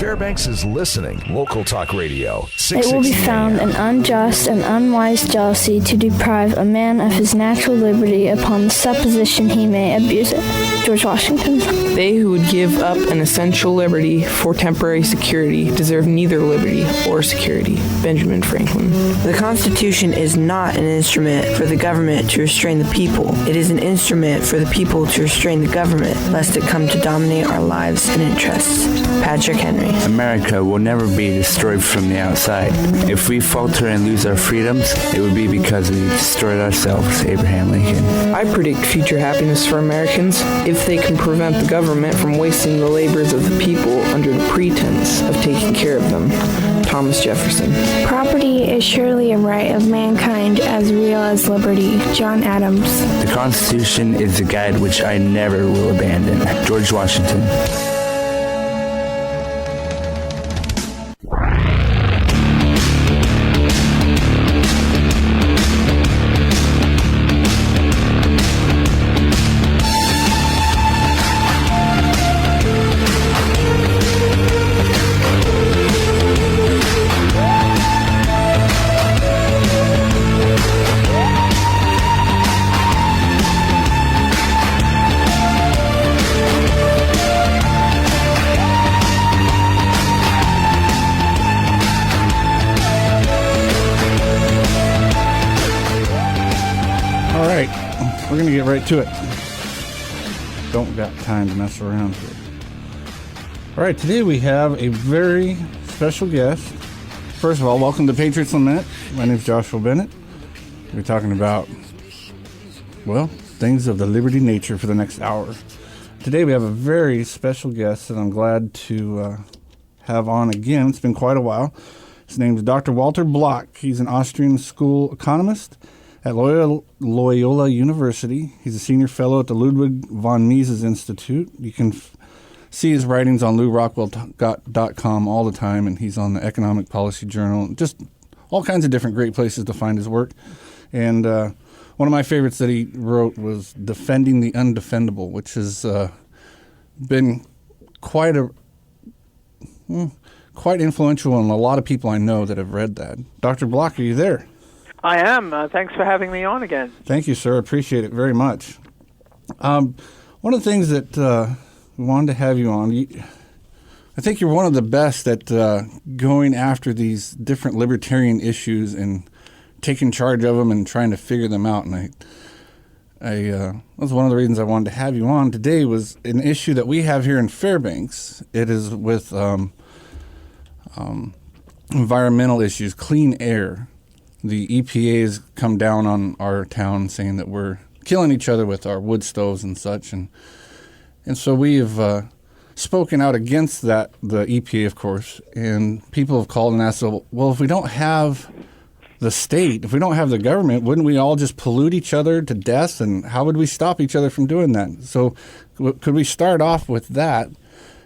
Fairbanks is listening. Local Talk Radio. It will be found an unjust and unwise jealousy to deprive a man of his natural liberty upon the supposition he may abuse it. George Washington. They who would give up an essential liberty for temporary security deserve neither liberty or security. Benjamin Franklin. The Constitution is not an instrument for the government to restrain the people. It is an instrument for the people to restrain the government, lest it come to dominate our lives and interests. Patrick Henry. America will never be destroyed from the outside. If we falter and lose our freedoms, it would be because we destroyed ourselves. Abraham Lincoln. I predict future happiness for Americans if they can prevent the government from wasting the labors of the people under the pretense of taking care of them. Thomas Jefferson. Property is surely a right of mankind as real as liberty. John Adams. The Constitution is the guide which I never will abandon. George Washington. We're going to get right to it. Don't got time to mess around here. All right, today we have a very special guest. First of all, welcome to Patriot's Lament. My name is Joshua Bennett. We're talking about, well, things of the liberty nature for the next hour. Today we have a very special guest that I'm glad to have on again. It's been quite a while. His name is Dr. Walter Block. He's an Austrian school economist at Loyola University. He's a senior fellow at the Ludwig von Mises Institute. You can see his writings on LouRockwell.com all the time, and he's on the Economic Policy Journal. Just all kinds of different great places to find his work. And one of my favorites that he wrote was Defending the Undefendable, which has been quite influential on a lot of people I know that have read that. Dr. Block, are you there? I am. Thanks for having me on again. Thank you, sir. Appreciate it very much. One of the things that we wanted to have you on, I think you're one of the best at going after these different libertarian issues and taking charge of them and trying to figure them out. And that was one of the reasons I wanted to have you on today was an issue that we have here in Fairbanks. It is with environmental issues, clean air. The EPA has come down on our town saying that we're killing each other with our wood stoves and such. And so we have spoken out against that, the EPA, of course. And people have called and asked, well, if we don't have the state, if we don't have the government, wouldn't we all just pollute each other to death? And how would we stop each other from doing that? So could we start off with that?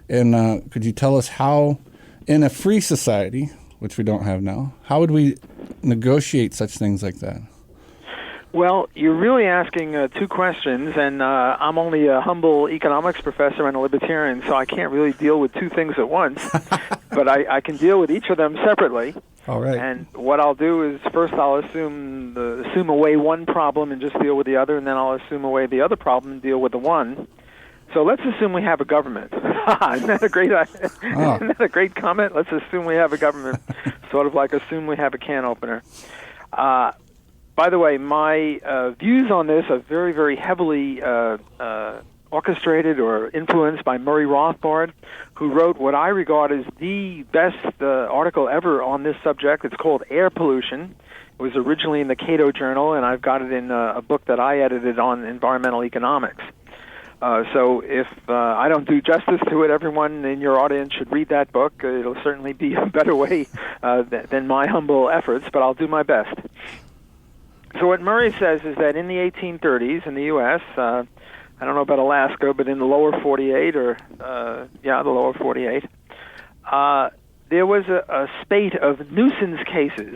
And could you tell us how, in a free society, which we don't have now, how would we negotiate such things like that? Well, you're really asking two questions, and I'm only a humble economics professor and a libertarian, so I can't really deal with two things at once, but I can deal with each of them separately. All right. And what I'll do is first I'll assume away one problem and just deal with the other, and then I'll assume away the other problem and deal with the one. So let's assume we have a government. Isn't that a great Isn't that a great comment? Let's assume we have a government, sort of like assume we have a can opener. By the way, my views on this are very, very heavily orchestrated or influenced by Murray Rothbard, who wrote what I regard as the best article ever on this subject. It's called Air Pollution. It was originally in the Cato Journal, and I've got it in a book that I edited on environmental economics. So if I don't do justice to it, everyone in your audience should read that book. It'll certainly be a better way than my humble efforts, but I'll do my best. So what Murray says is that in the 1830s in the U.S., I don't know about Alaska, but in the lower 48, the lower 48, there was a spate of nuisance cases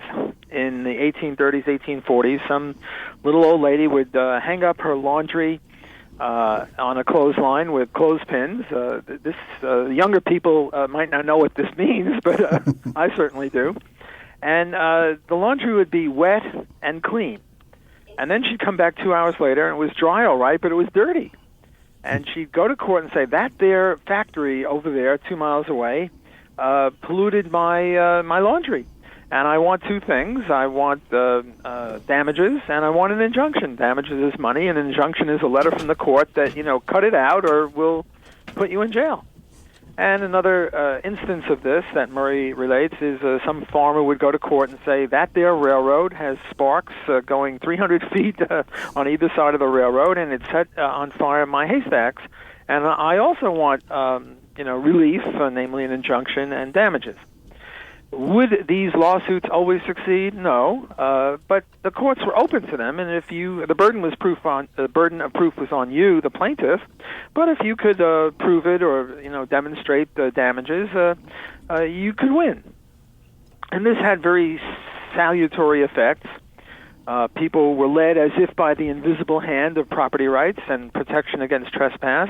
in the 1830s, 1840s. Some little old lady would hang up her laundry on a clothesline with clothespins. Younger people might not know what this means, but I certainly do. And the laundry would be wet and clean. And then she'd come back 2 hours later, and it was dry all right, but it was dirty. And she'd go to court and say, that there factory over there 2 miles away polluted my laundry. And I want two things. I want damages, and I want an injunction. Damages is money, and an injunction is a letter from the court that, cut it out or we'll put you in jail. And another instance of this that Murray relates is some farmer would go to court and say, that there railroad has sparks going 300 feet on either side of the railroad, and it set on fire my haystacks. And I also want, relief, namely an injunction and damages. Would these lawsuits always succeed? No, but the courts were open to them, and if the burden of proof was on you, the plaintiff. But if you could prove it or demonstrate the damages, you could win. And this had very salutary effects. People were led as if by the invisible hand of property rights and protection against trespass,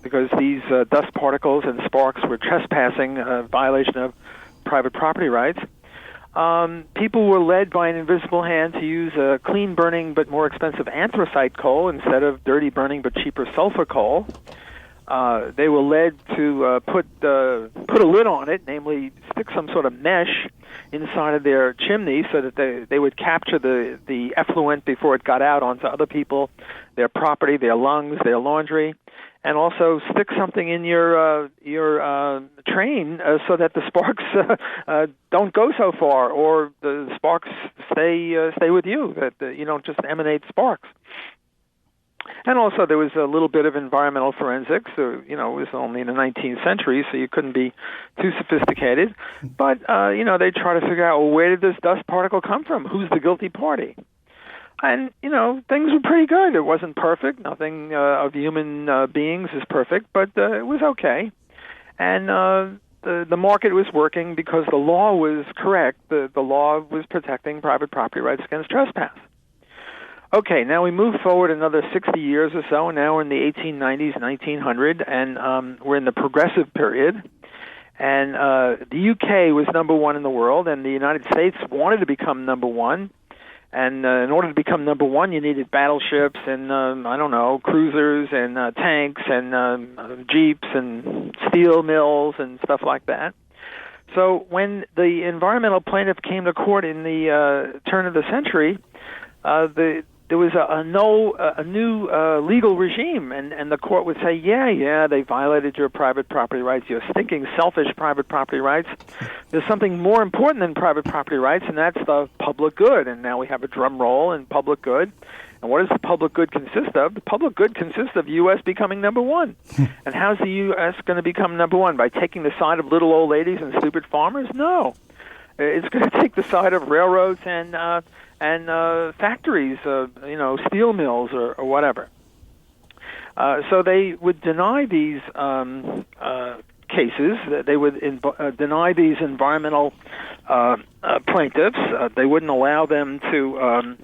because these dust particles and sparks were trespassing, violation of private property rights. People were led by an invisible hand to use a clean-burning but more expensive anthracite coal instead of dirty-burning but cheaper sulfur coal. They were led to put a lid on it, namely stick some sort of mesh inside of their chimney so that they would capture the effluent before it got out onto other people, their property, their lungs, their laundry. And also stick something in your train so that the sparks don't go so far, or the sparks stay with you. That you don't just emanate sparks. And also there was a little bit of environmental forensics. It was only in the 19th century, so you couldn't be too sophisticated. But they try to figure out, well, where did this dust particle come from? Who's the guilty party? And, things were pretty good. It wasn't perfect. Nothing of human beings is perfect, but it was okay. And the market was working because the law was correct. The law was protecting private property rights against trespass. Okay, now we move forward another 60 years or so, and now we're in the 1890s, 1900, and we're in the progressive period. And the UK was number one in the world, and the United States wanted to become number one. And in order to become number one, you needed battleships and, cruisers and tanks and jeeps and steel mills and stuff like that. So when the environmental plaintiff came to court in the turn of the century, there was a new legal regime, and the court would say, yeah, they violated your private property rights, your stinking, selfish private property rights. There's something more important than private property rights, and that's the public good. And now we have a drum roll in public good. And what does the public good consist of? The public good consists of U.S. becoming number one. And how's the U.S. going to become number one? By taking the side of little old ladies and stupid farmers? No. It's going to take the side of railroads and factories, steel mills or whatever. So they would deny these cases. They would deny these environmental plaintiffs. They wouldn't allow them to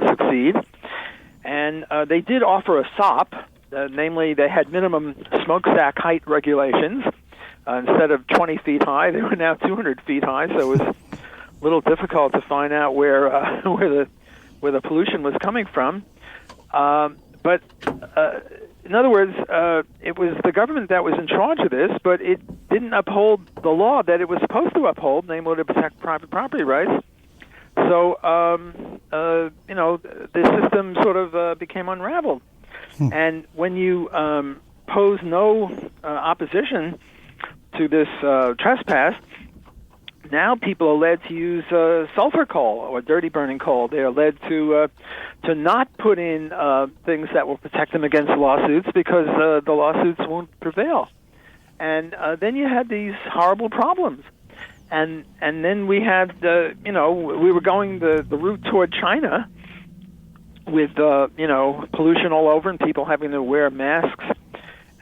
succeed. And they did offer a SOP. Namely, they had minimum smokestack height regulations. Instead of 20 feet high, they were now 200 feet high, so it was a little difficult to find out where the pollution was coming from. But in other words, it was the government that was in charge of this, but it didn't uphold the law that it was supposed to uphold, namely to protect private property rights. So, the system sort of became unraveled. And when you pose no opposition to this trespass, now people are led to use sulfur coal or dirty burning coal. They are led to not put in things that will protect them against lawsuits because the lawsuits won't prevail. And then you had these horrible problems. And then we had, we were going the route toward China with, pollution all over and people having to wear masks.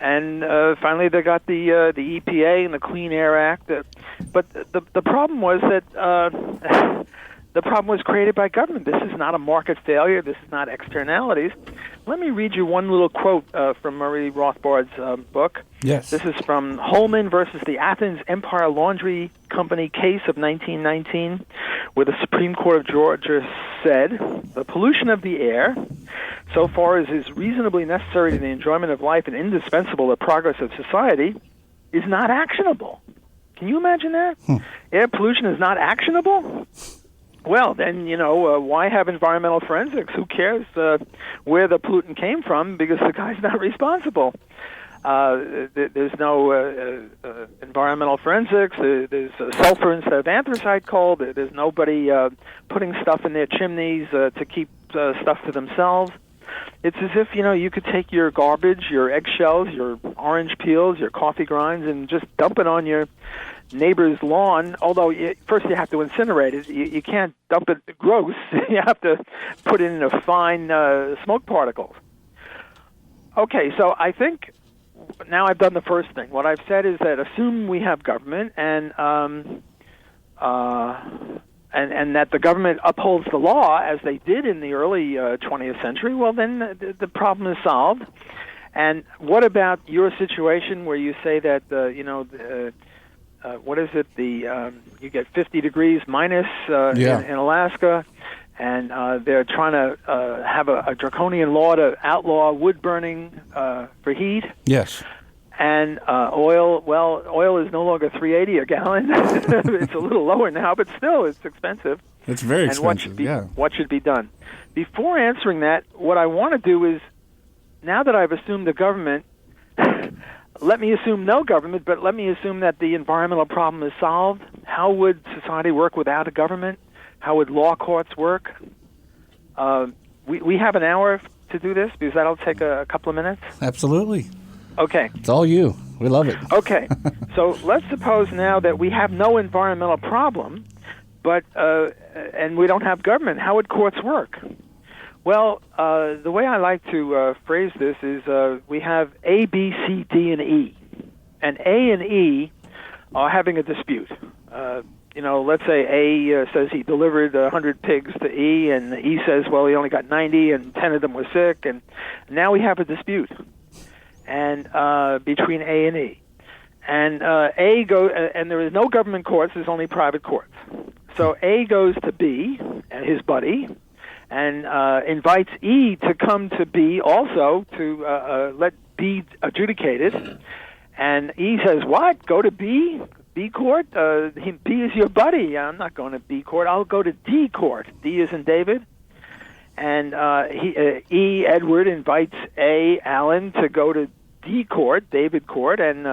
And finally, they got the EPA and the Clean Air Act. But the problem was that the problem was created by government. This is not a market failure. This is not externalities. let me read you one little quote from Murray Rothbard's book. Yes. This is from Holman versus the Athens Empire Laundry Company case of 1919, where the Supreme Court of Georgia said, the pollution of the air, so far as is reasonably necessary to the enjoyment of life and indispensable to the progress of society, is not actionable. Can you imagine that? Air pollution is not actionable? Well, then, why have environmental forensics? Who cares where the pollutant came from, because the guy's not responsible. There's no environmental forensics. There's sulfur instead of anthracite coal. There's nobody putting stuff in their chimneys to keep stuff to themselves. It's as if, you could take your garbage, your eggshells, your orange peels, your coffee grinds, and just dump it on your neighbor's lawn, although first you have to incinerate it. You can't dump it gross. You have to put it in fine smoke particles. Okay, so I think now I've done the first thing. What I've said is that assume we have government and that the government upholds the law as they did in the early 20th century, well, then the problem is solved. And what about your situation where you say that, what is it? You get 50 degrees minus in Alaska, and they're trying to have a draconian law to outlaw wood burning for heat. Yes. And oil is no longer $3.80 a gallon. It's a little lower now, but still, it's expensive. It's very expensive. What should be done? Before answering that, what I want to do is, now that I've assumed the government, let me assume no government, but let me assume that the environmental problem is solved. How would society work without a government? How would law courts work? We have an hour to do this, because that'll take a couple of minutes. Absolutely. Okay. It's all you. We love it. Okay. So let's suppose now that we have no environmental problem, but and we don't have government. How would courts work? Well, the way I like to phrase this is we have A, B, C, D, and E. And A and E are having a dispute. Let's say A says he delivered 100 pigs to E, and E says, well, he only got 90, and 10 of them were sick, and now we have a dispute and between A and E. And and there is no government courts, there's only private courts. So A goes to B, and his buddy, and invites E to come to B also to let B adjudicate it. And E says, what? Go to B? B court? B is your buddy. I'm not going to B court. I'll go to D court. D is in David. And E, Edward, invites A, Alan, to go to D court, David court. And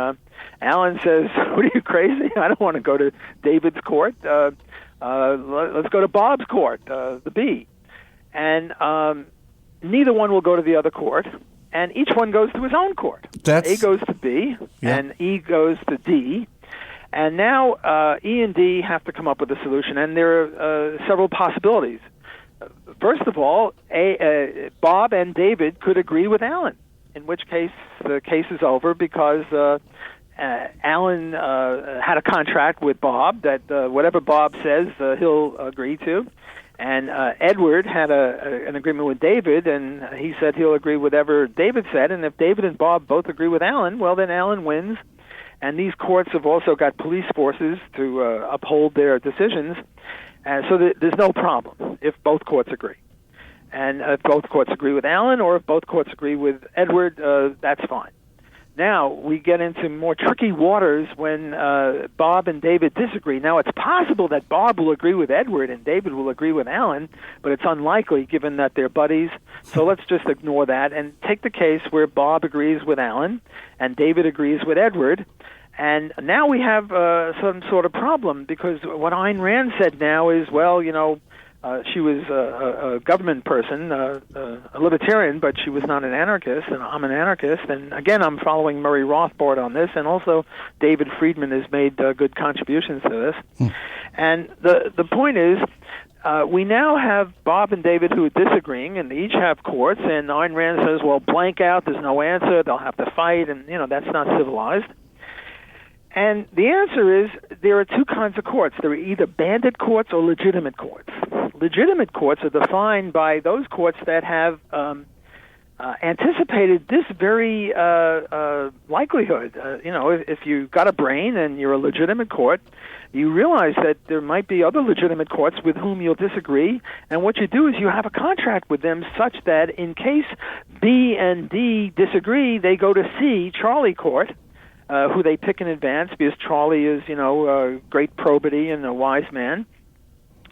Alan says, what are you, crazy? I don't want to go to David's court. Let's go to Bob's court, the B. And neither one will go to the other court, and each one goes to his own court. A goes to B, and E goes to D, and now E and D have to come up with a solution, and there are several possibilities. First of all, Bob and David could agree with Alan, in which case the case is over because Alan had a contract with Bob that whatever Bob says he'll agree to. And Edward had an agreement with David, and he said he'll agree with whatever David said. And if David and Bob both agree with Alan, well, then Alan wins. And these courts have also got police forces to uphold their decisions. So there's no problem if both courts agree. And if both courts agree with Alan, or if both courts agree with Edward, that's fine. Now, we get into more tricky waters when Bob and David disagree. Now, it's possible that Bob will agree with Edward and David will agree with Alan, but it's unlikely given that they're buddies. So let's just ignore that and take the case where Bob agrees with Alan and David agrees with Edward. And now we have some sort of problem, because what Ayn Rand said now is, well, she was a government person, a libertarian, but she was not an anarchist, and I'm an anarchist. And again, I'm following Murray Rothbard on this, and also David Friedman has made good contributions to this. And the point is, we now have Bob and David who are disagreeing, and they each have courts, and Ayn Rand says, well, blank out, there's no answer, they'll have to fight, and, that's not civilized. And the answer is there are two kinds of courts. There are either bandit courts or legitimate courts. Legitimate courts are defined by those courts that have anticipated this very likelihood. If you got a brain and you're a legitimate court, you realize that there might be other legitimate courts with whom you'll disagree, and what you do is you have a contract with them such that in case B and D disagree, they go to C, Charlie Court, who they pick in advance because Charlie is, great probity and a wise man.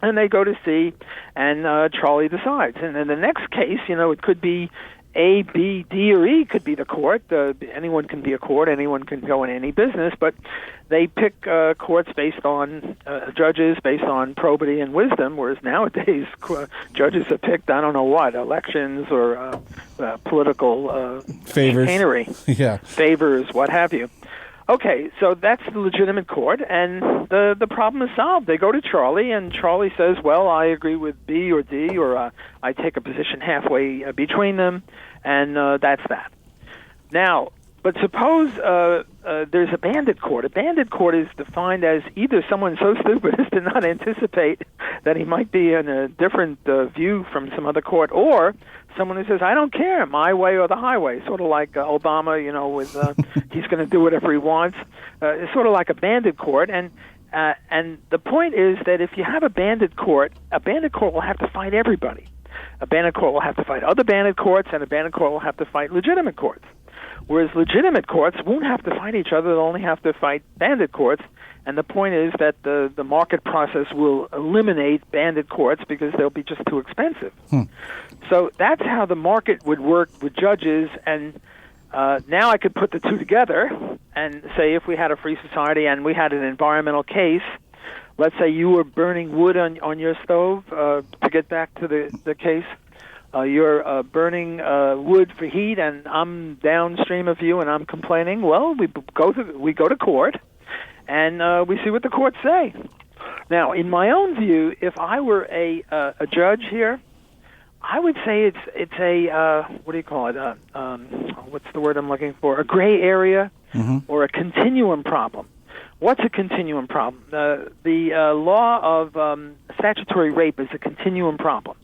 And they go to C, and Charlie decides. And in the next case, it could be A, B, D, or E could be the court. Anyone can be a court. Anyone can go in any business. But they pick courts based on judges based on probity and wisdom, whereas nowadays judges are picked, I don't know what, elections or political favors, chicanery, yeah, favors, what have you. Okay, so that's the legitimate court, and the problem is solved. They go to Charlie, and Charlie says, well, I agree with B or D, or I take a position halfway between them, and that's that. Now, but suppose there's a bandit court. A bandit court is defined as either someone so stupid as to not anticipate that he might be in a different view from some other court, or someone who says, I don't care, my way or the highway, sort of like Obama, with he's going to do whatever he wants. It's sort of like a bandit court, and the point is that if you have a bandit court will have to fight everybody. A bandit court will have to fight other bandit courts, and a bandit court will have to fight legitimate courts. Whereas legitimate courts won't have to fight each other, they'll only have to fight bandit courts. And the point is that the market process will eliminate bandit courts because they'll be just too expensive. So that's how the market would work with judges. And now I could put the two together and say if we had a free society and we had an environmental case, let's say you were burning wood on your stove, to get back to the case. You're burning wood for heat, and I'm downstream of you, and I'm complaining. Well, we go to court, and we see what the courts say. Now, in my own view, if I were a judge here, I would say it's a what do you call it? What's the word I'm looking for? A gray area or a continuum problem. What's a continuum problem? The law of statutory rape is a continuum problem.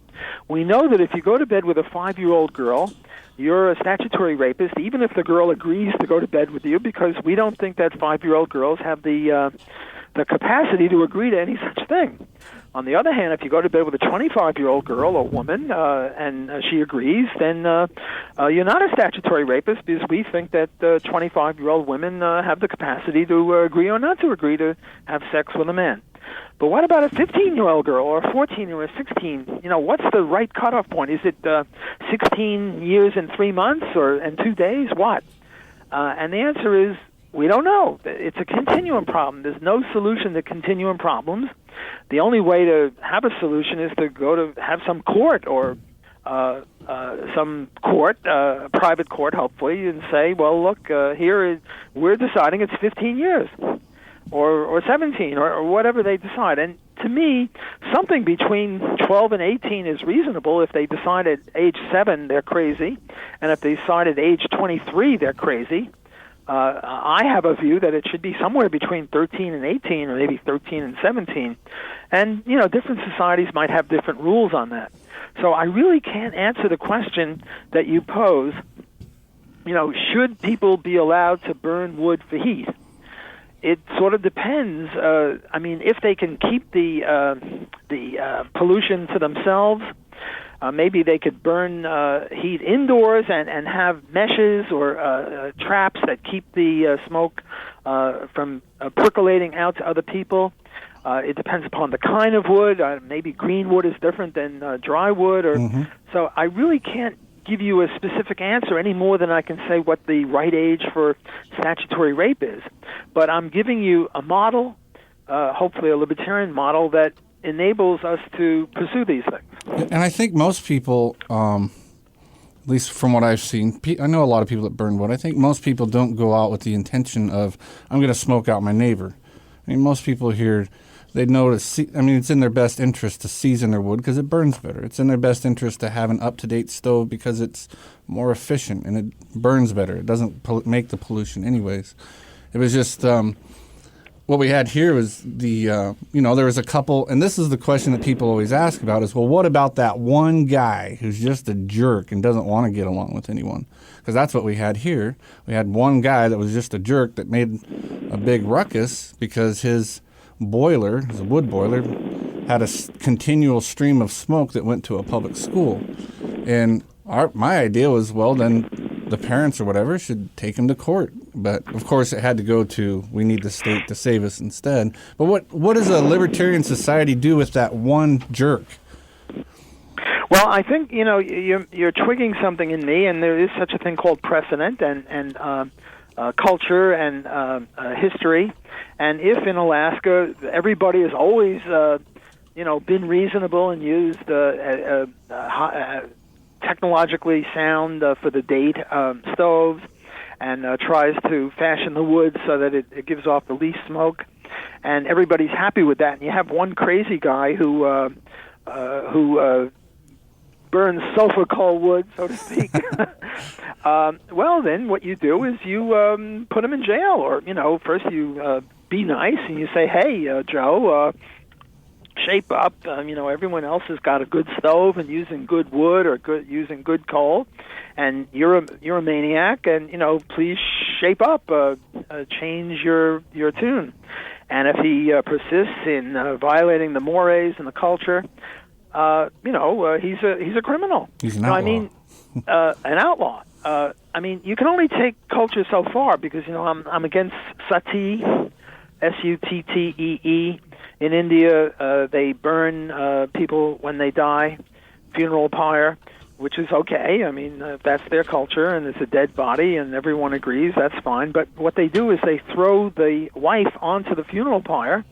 We know that if you go to bed with a 5-year-old girl, you're a statutory rapist, even if the girl agrees to go to bed with you, because we don't think that 5-year-old girls have the capacity to agree to any such thing. On the other hand, if you go to bed with a 25-year-old girl or woman and she agrees, then you're not a statutory rapist because we think that 25-year-old women have the capacity to agree or not to agree to have sex with a man. But what about a 15-year-old girl or a 14 or a 16? What's the right cutoff point? Is it 16 years and 3 months and 2 days? What? And the answer is we don't know. It's a continuum problem. There's no solution to continuum problems. The only way to have a solution is to go to have some court or some court, a private court, hopefully, and say, well, look, we're deciding it's 15 years. Or 17, or whatever they decide. And to me, something between 12 and 18 is reasonable. If they decide at age 7, they're crazy. And if they decide at age 23, they're crazy. I have a view that it should be somewhere between 13 and 18, or maybe 13 and 17. And, different societies might have different rules on that. So I really can't answer the question that you pose, should people be allowed to burn wood for heat? It sort of depends. If they can keep the pollution to themselves, maybe they could burn heat indoors and have meshes or traps that keep the smoke from percolating out to other people. It depends upon the kind of wood. Maybe green wood is different than dry wood. So I really can't give you a specific answer any more than I can say what the right age for statutory rape is. But I'm giving you a model, hopefully a libertarian model, that enables us to pursue these things. And I think most people, at least from what I've seen, I know a lot of people that burn wood. I think most people don't go out with the intention of, I'm going to smoke out my neighbor. Most people here, they know it's in their best interest to season their wood because it burns better. It's in their best interest to have an up-to-date stove because it's more efficient and it burns better. It doesn't make the pollution anyways. It was just what we had here was there was a couple, and this is the question that people always ask about is, well, what about that one guy who's just a jerk and doesn't want to get along with anyone? Because that's what we had here. We had one guy that was just a jerk that made a big ruckus because his boiler, his wood boiler, had a continual stream of smoke that went to a public school. And my idea was, well, then the parents or whatever should take him to court. But, of course, it had to go to, we need the state to save us instead. But what does a libertarian society do with that one jerk? Well, I think, you're twigging something in me, and there is such a thing called precedent and culture and history. And if in Alaska everybody has always, been reasonable and used technologically sound for the date stoves, and tries to fashion the wood so that it gives off the least smoke, and everybody's happy with that. And you have one crazy guy who burns sulfur coal wood, so to speak. Well, then what you do is you put him in jail, or first you be nice and you say, "Hey, Joe, shape up. Everyone else has got a good stove and using good wood or using good coal, and you're a maniac. And please shape up. Change your tune." And if he persists in violating the mores and the culture, he's a criminal. He's an outlaw. An outlaw. You can only take culture so far because I'm against sati, Suttee. In India, they burn people when they die, funeral pyre, which is okay. If that's their culture and it's a dead body and everyone agrees, that's fine. But what they do is they throw the wife onto the funeral pyre,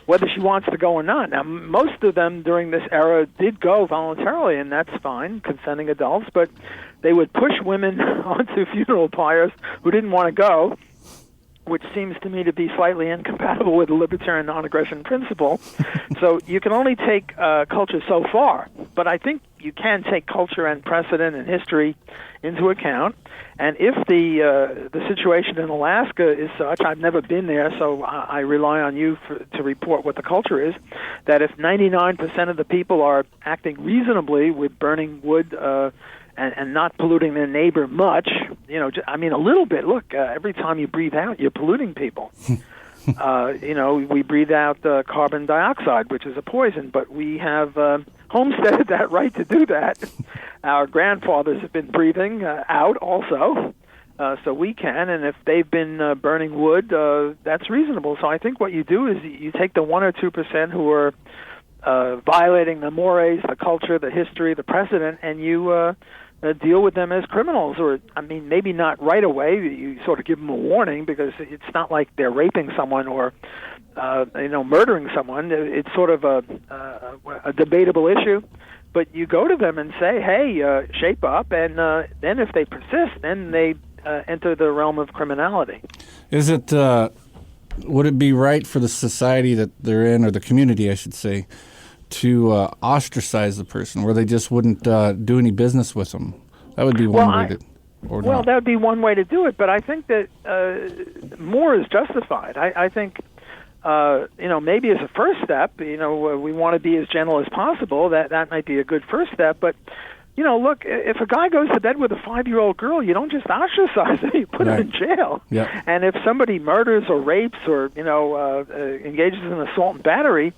whether she wants to go or not. Now, most of them during this era did go voluntarily, and that's fine, consenting adults, but they would push women onto funeral pyres who didn't want to go, which seems to me to be slightly incompatible with the libertarian non-aggression principle. So you can only take culture so far, but I think you can take culture and precedent and history into account. And if the situation in Alaska is such, I've never been there, so I rely on you to report what the culture is, that if 99% of the people are acting reasonably with burning wood and not polluting their neighbor much, a little bit. Look, every time you breathe out, you're polluting people. We breathe out carbon dioxide, which is a poison, but we have homesteaded that right to do that. Our grandfathers have been breathing out also, so we can, and if they've been burning wood, that's reasonable. So I think what you do is you take the 1 or 2% who are violating the mores, the culture, the history, the precedent, and you deal with them as criminals, or maybe not right away. You sort of give them a warning because it's not like they're raping someone or murdering someone. It's sort of a debatable issue, but you go to them and say, "Hey, shape up," and then if they persist, then they enter the realm of criminality. Is it? Would it be right for the society that they're in, or the community, I should say, to ostracize the person, where they just wouldn't do any business with them? That would be one way to. Well, that would be one way to do it, but I think that more is justified. I think, maybe as a first step, we want to be as gentle as possible. That might be a good first step, but. Look, if a guy goes to bed with a 5-year-old girl, you don't just ostracize him, you put him in jail. Yep. And if somebody murders or rapes or, engages in assault and battery,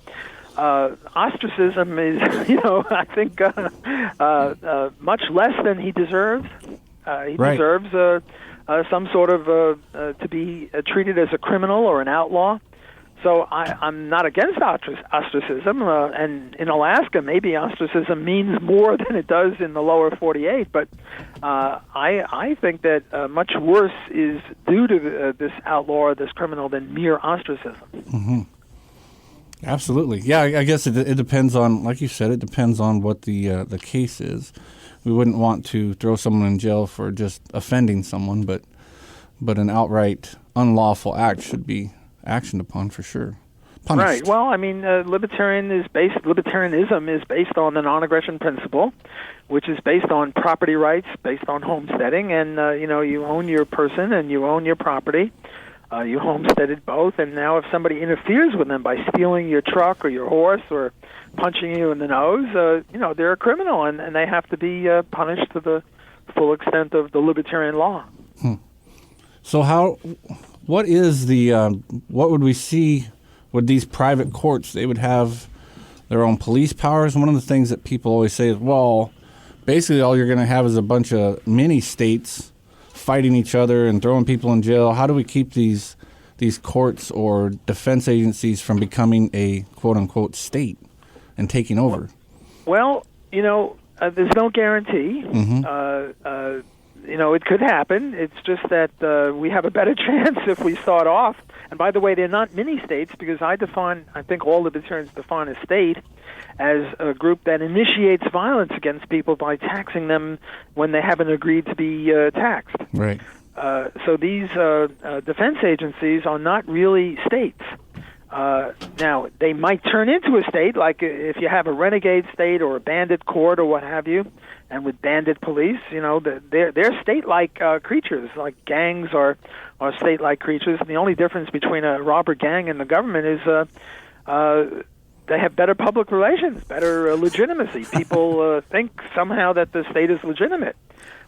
ostracism is, I think, much less than he deserves. He deserves some sort of to be treated as a criminal or an outlaw. So I'm not against ostracism, and in Alaska, maybe ostracism means more than it does in the lower 48. But I think that much worse is due to this outlaw or this criminal than mere ostracism. Mm-hmm. Absolutely, yeah. I guess it depends on, like you said, it depends on what the case is. We wouldn't want to throw someone in jail for just offending someone, but an outright unlawful act should be actioned upon for sure. Punished. Right. Well, libertarianism is based on the non-aggression principle, which is based on property rights, based on homesteading, and you own your person and you own your property. You homesteaded both, and now if somebody interferes with them by stealing your truck or your horse or punching you in the nose, they're a criminal, and they have to be punished to the full extent of the libertarian law. So what is the, what would we see with these private courts? They would have their own police powers. One of the things that people always say is, well, basically all you're going to have is a bunch of mini states fighting each other and throwing people in jail. How do we keep these courts or defense agencies from becoming a quote-unquote state and taking over? Well, there's no guarantee. It could happen. It's just that we have a better chance if we start off. And by the way, they're not mini-states, because I think all libertarians define a state as a group that initiates violence against people by taxing them when they haven't agreed to be taxed. Right. So these defense agencies are not really states. Now, they might turn into a state, like if you have a renegade state or a bandit court or what have you, and with bandit police, they're state-like creatures, like gangs are state-like creatures. And the only difference between a robber gang and the government is they have better public relations, better legitimacy. People think somehow that the state is legitimate.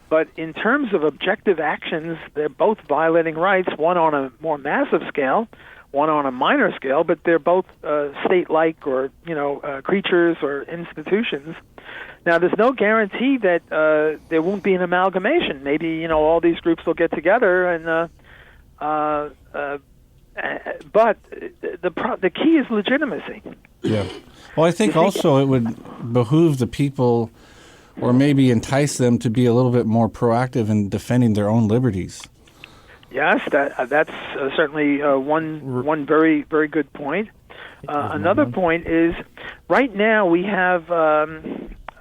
But in terms of objective actions, they're both violating rights, one on a more massive scale, one on a minor scale, but they're both state-like or, creatures or institutions. Now, there's no guarantee that there won't be an amalgamation. Maybe, all these groups will get together, and but the key is legitimacy. Yeah. Well, I think also it would behoove the people, or maybe entice them to be a little bit more proactive in defending their own liberties. Yes, that's certainly one very, very good point. Another point is, right now we have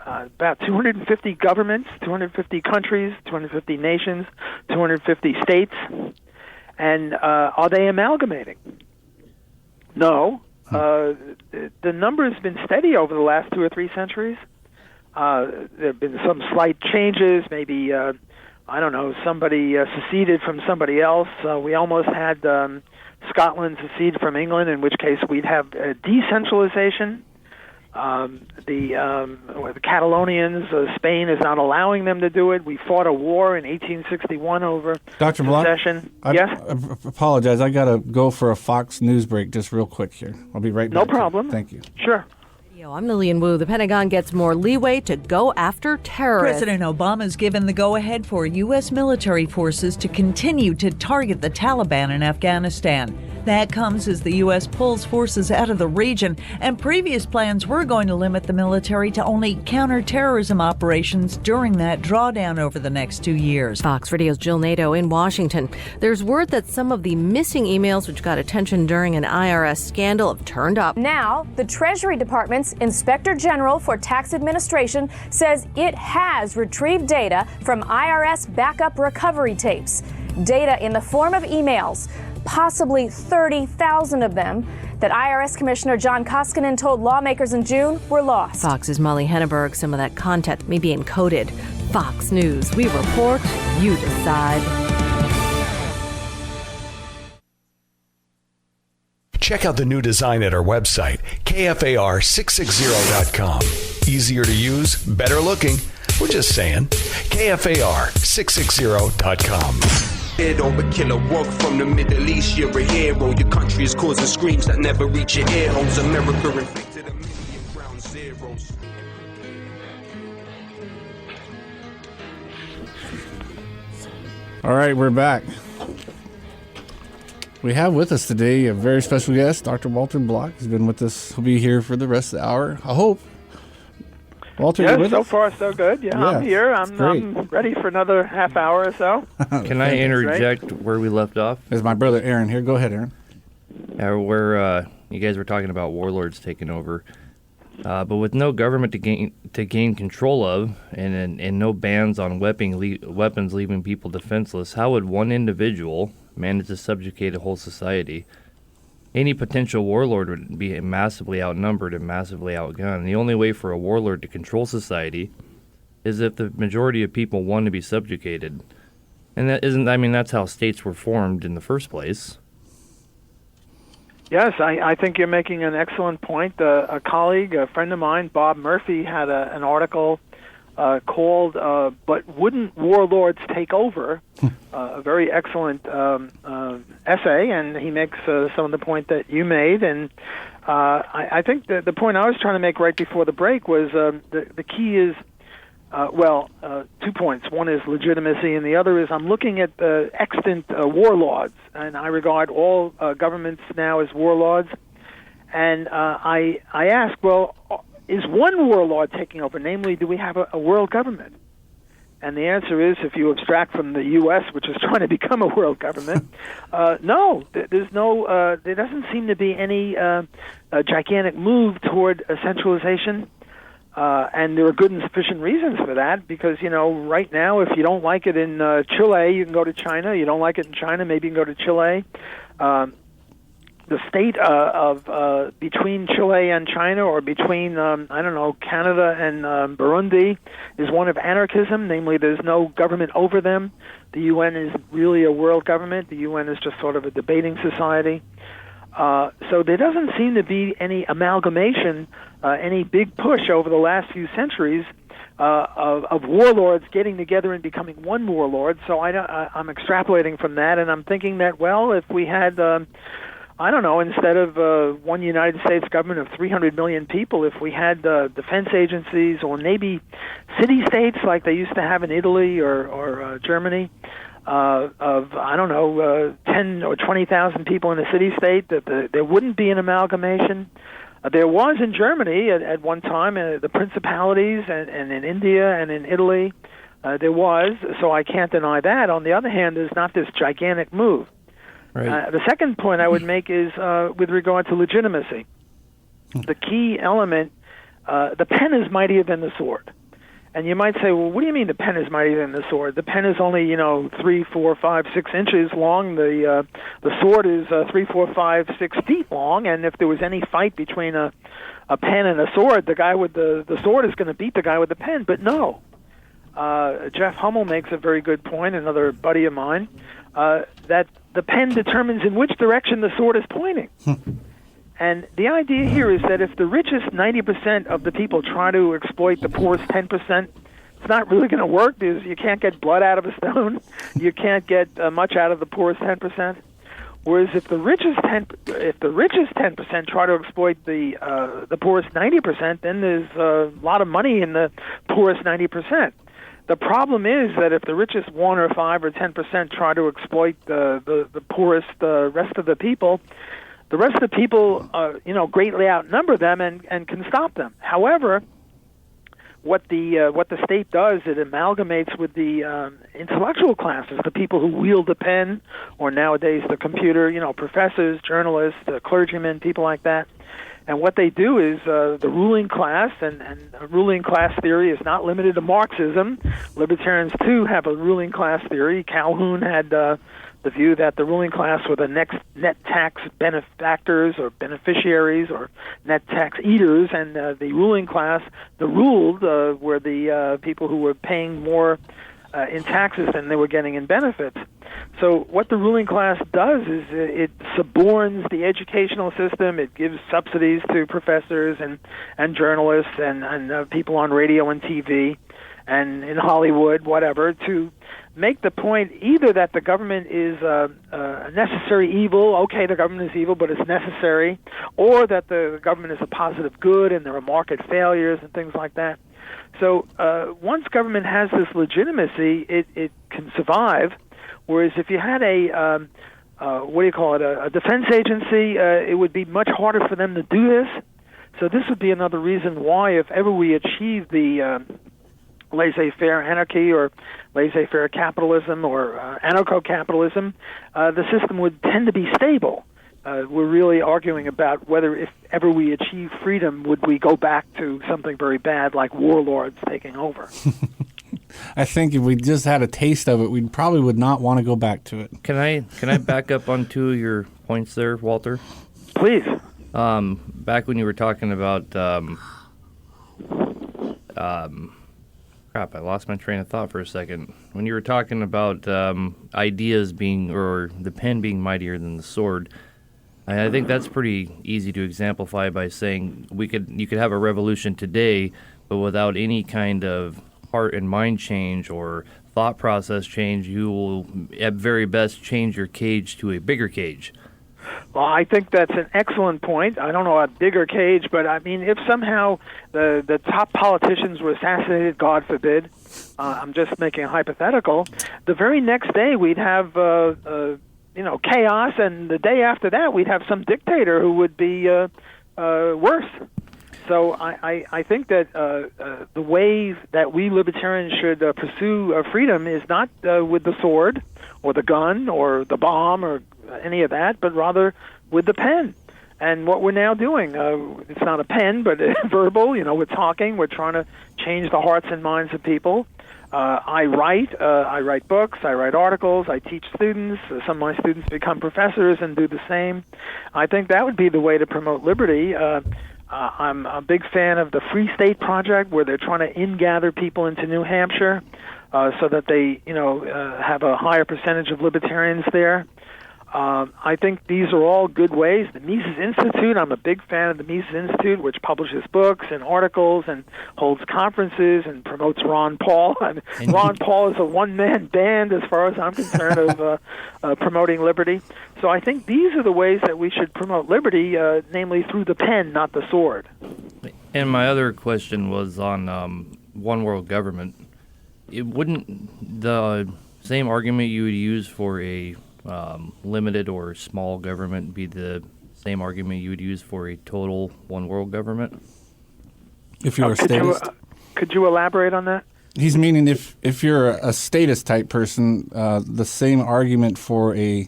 about 250 governments, 250 countries, 250 nations, 250 states, and are they amalgamating? No. The number has been steady over the last 2 or 3 centuries. There have been some slight changes, maybe, somebody seceded from somebody else. We almost had Scotland secede from England, in which case we'd have decentralization. The Catalonians, Spain is not allowing them to do it. We fought a war in 1861 over Dr. Block, secession. Yes? I apologize. I got to go for a Fox News break just real quick here. I'll be right back. No problem. Thank you. Sure. I'm Lillian Wu. The Pentagon gets more leeway to go after terrorists. President Obama's given the go-ahead for U.S. military forces to continue to target the Taliban in Afghanistan. That comes as the U.S. pulls forces out of the region, and previous plans were going to limit the military to only counterterrorism operations during that drawdown over the next 2 years. Fox Radio's Jill Nato in Washington. There's word that some of the missing emails which got attention during an IRS scandal have turned up. Now, the Treasury Department's Inspector General for Tax Administration says it has retrieved data from IRS backup recovery tapes. Data in the form of emails, possibly 30,000 of them, that IRS Commissioner John Koskinen told lawmakers in June were lost. Fox's Molly Henneberg. Some of that content may be encoded. Fox News. We report, you decide. Check out the new design at our website, kfar660.com. Easier to use, better looking. We're just saying. kfar660.com. Head over killer work from the Middle East, you're a hero. Your country is causing screams that never reach your ear holes. America inflicted 1 million ground zeros. All right, we're back. We have with us today a very special guest, Dr. Walter Block. He's been with us. He'll be here for the rest of the hour, I hope. Walter, yes, you with so us? Far so good. Yeah, I'm here. I'm ready for another half hour or so. Can I interject where we left off? There's my brother Aaron here. Go ahead, Aaron. Where you guys were talking about warlords taking over, but with no government to gain control of, and no bans on weapons leaving people defenseless, how would one individual manage to subjugate a whole society? Any potential warlord would be massively outnumbered and massively outgunned. The only way for a warlord to control society is if the majority of people want to be subjugated. And that's how states were formed in the first place. Yes, I think you're making an excellent point. A colleague, a friend of mine, Bob Murphy, had an article called "But Wouldn't Warlords Take Over?" A very excellent essay, and he makes some of the point that you made. And I think the point I was trying to make right before the break was the key is, 2 points. One is legitimacy, and the other is I'm looking at the extant warlords, and I regard all governments now as warlords. And I ask, well, is one warlord taking over? Namely, do we have a world government? And the answer is, if you abstract from the U.S., which is trying to become a world government, no, there's no. There doesn't seem to be any gigantic move toward centralization. And there are good and sufficient reasons for that, because, right now, if you don't like it in Chile, you can go to China. You don't like it in China, maybe you can go to Chile. The state of between Chile and China, or between, Canada and Burundi, is one of anarchism. Namely, there's no government over them. The UN is really a world government. The UN is just sort of a debating society. So there doesn't seem to be any amalgamation, any big push over the last few centuries of warlords getting together and becoming one warlord. So I'm extrapolating from that, and I'm thinking that, well, if we had, instead of one United States government of 300 million people, if we had defense agencies or maybe city-states like they used to have in Italy or Germany, of 10 or 20,000 people in a city-state, that there wouldn't be an amalgamation. There was in Germany at one time, the principalities, and in India and in Italy, there was, so I can't deny that. On the other hand, there's not this gigantic move. Right. The second point I would make is with regard to legitimacy. The key element, the pen is mightier than the sword. And you might say, well, what do you mean the pen is mightier than the sword? The pen is only, 3, 4, 5, 6 inches long. The sword is 3, 4, 5, 6 feet long. And if there was any fight between a pen and a sword, the guy with the sword is going to beat the guy with the pen. But no. Jeff Hummel makes a very good point, another buddy of mine, that the pen determines in which direction the sword is pointing. And the idea here is that if the richest 90% of the people try to exploit the poorest 10%, it's not really going to work, because you can't get blood out of a stone. You can't get much out of the poorest 10%. Whereas if the richest 10% try to exploit the poorest 90%, then there's a lot of money in the poorest 90%. The problem is that if the richest 1 or 5 or 10% try to exploit the poorest rest of the people, the rest of the people, greatly outnumber them and can stop them. However, what the state does, it amalgamates with the intellectual classes, the people who wield the pen, or nowadays the computer, professors, journalists, clergymen, people like that. And what they do is the ruling class, and ruling class theory is not limited to Marxism. Libertarians, too, have a ruling class theory. Calhoun had the view that the ruling class were the next net tax benefactors or beneficiaries or net tax eaters, and the ruling class, the ruled, were the people who were paying more in taxes than they were getting in benefits. So what the ruling class does is it suborns the educational system. It gives subsidies to professors and journalists and people on radio and TV and in Hollywood, whatever, to make the point either that the government is a necessary evil, okay, the government is evil, but it's necessary, or that the government is a positive good and there are market failures and things like that. So once government has this legitimacy, it can survive. Whereas if you had a defense agency, it would be much harder for them to do this. So this would be another reason why, if ever we achieve the laissez-faire anarchy or laissez-faire capitalism or anarcho-capitalism, the system would tend to be stable. We're really arguing about whether, if ever we achieve freedom, would we go back to something very bad like warlords taking over. I think if we just had a taste of it, we probably would not want to go back to it. Can I back up on two of your points there, Walter? Please. Back when you were talking about crap, I lost my train of thought for a second. When you were talking about ideas being, or the pen being mightier than the sword, I think that's pretty easy to exemplify by saying you could have a revolution today, but without any kind of heart and mind change or thought process change, you will at very best change your cage to a bigger cage. Well, I think that's an excellent point. I don't know a bigger cage, but I mean, if somehow the top politicians were assassinated, God forbid, I'm just making a hypothetical, the very next day we'd have chaos, and the day after that we'd have some dictator who would be worse. So I think that the way that we libertarians should pursue freedom is not with the sword or the gun or the bomb or any of that, but rather with the pen. And what we're now doing, it's not a pen, but verbal. We're talking. We're trying to change the hearts and minds of people. I write books, I write articles, I teach students. Some of my students become professors and do the same. I think that would be the way to promote liberty. I'm a big fan of the Free State Project, where they're trying to ingather people into New Hampshire so that they, have a higher percentage of libertarians there. I think these are all good ways. The Mises Institute, I'm a big fan of the Mises Institute, which publishes books and articles and holds conferences and promotes Ron Paul. I mean, Ron Paul is a one-man band as far as I'm concerned of promoting liberty. So I think these are the ways that we should promote liberty, namely through the pen, not the sword. And my other question was on one world government. It wouldn't the same argument you would use for a limited or small government be the same argument you would use for a total one world government? If you're a statist? Could you elaborate on that? He's meaning if you're a statist type person, the same argument for a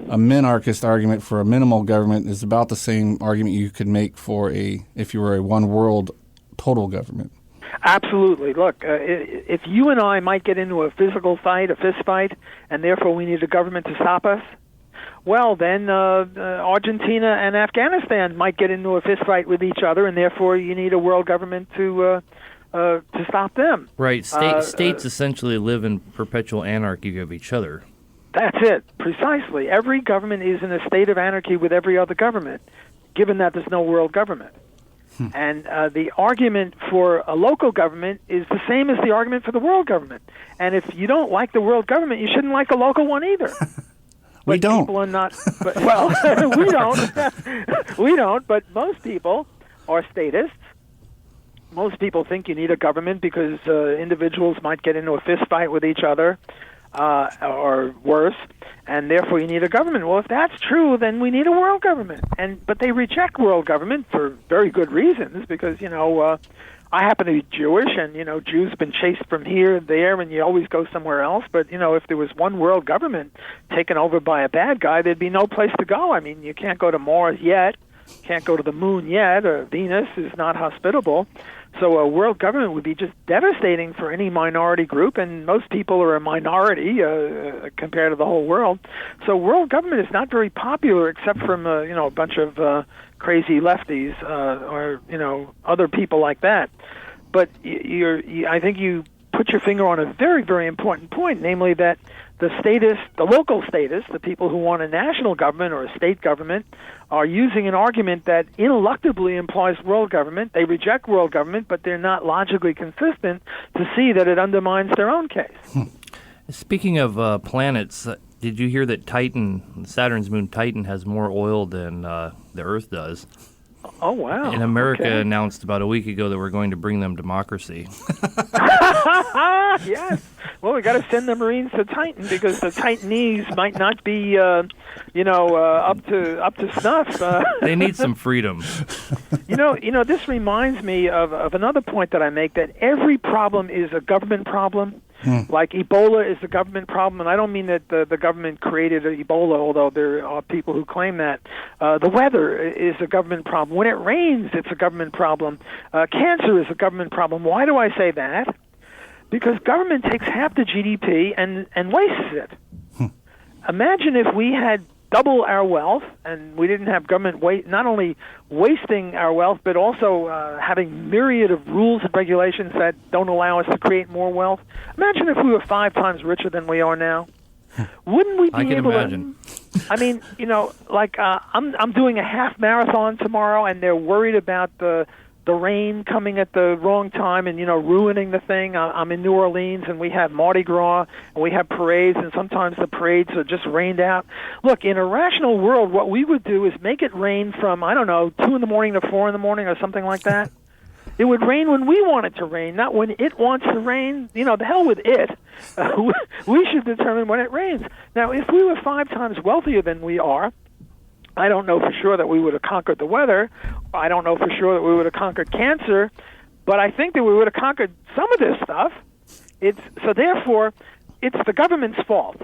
minarchist argument for a minimal government is about the same argument you could make for if you were a one world total government. Absolutely. Look, if you and I might get into a physical fight, a fist fight, and therefore we need a government to stop us, well, then Argentina and Afghanistan might get into a fist fight with each other, and therefore you need a world government to stop them. Right. States essentially live in perpetual anarchy of each other. That's it. Precisely. Every government is in a state of anarchy with every other government, given that there's no world government. And the argument for a local government is the same as the argument for the world government. And if you don't like the world government, you shouldn't like a local one either. We don't. People are not. But, well, we don't. We don't. But most people are statists. Most people think you need a government because individuals might get into a fist fight with each other, or worse, and therefore you need a government. Well, if that's true, then we need a world government. But they reject world government for very good reasons, because, I happen to be Jewish, and, Jews have been chased from here and there, and you always go somewhere else. But, if there was one world government taken over by a bad guy, there'd be no place to go. I mean, you can't go to Mars yet, can't go to the moon yet, or Venus is not hospitable. So a world government would be just devastating for any minority group, and most people are a minority compared to the whole world. So world government is not very popular, except from a bunch of crazy lefties or other people like that. But I think you put your finger on a very, very important point, namely that the local statists, the people who want a national government or a state government, are using an argument that ineluctably implies world government. They reject world government, but they're not logically consistent to see that it undermines their own case. Speaking of planets, did you hear that Saturn's moon Titan, has more oil than the Earth does? Oh, wow. And America announced about a week ago that we're going to bring them democracy. Yes. Well, we got to send the Marines to Titan, because the Titanese might not be, up to snuff. They need some freedom. This reminds me of another point that I make, that every problem is a government problem. Like Ebola is a government problem, and I don't mean that the government created Ebola, although there are people who claim that. The weather is a government problem. When it rains, it's a government problem. Cancer is a government problem. Why do I say that? Because government takes half the GDP and wastes it. Imagine if we had double our wealth, and we didn't have government not only wasting our wealth, but also having myriad of rules and regulations that don't allow us to create more wealth. Imagine if we were 5 times richer than we are now. Wouldn't we be I can able imagine. to? I mean, I'm doing a half marathon tomorrow, and they're worried about the rain coming at the wrong time and ruining the thing. I'm in New Orleans, and we have Mardi Gras, and we have parades, and sometimes the parades are just rained out. Look, in a rational world, what we would do is make it rain from 2 in the morning to 4 in the morning or something like that. It would rain when we want it to rain, not when it wants to rain. The hell with it. We should determine when it rains. Now, if we were 5 times wealthier than we are, I don't know for sure that we would have conquered the weather. I don't know for sure that we would have conquered cancer, but I think that we would have conquered some of this stuff. Therefore, it's the government's fault.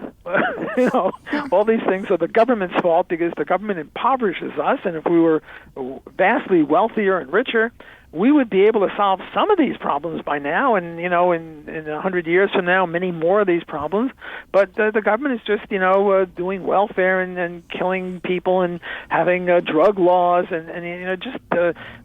All these things are the government's fault because the government impoverishes us, and if we were vastly wealthier and richer, we would be able to solve some of these problems by now, and in 100 years from now, many more of these problems. But the government is just doing welfare and killing people and having drug laws and just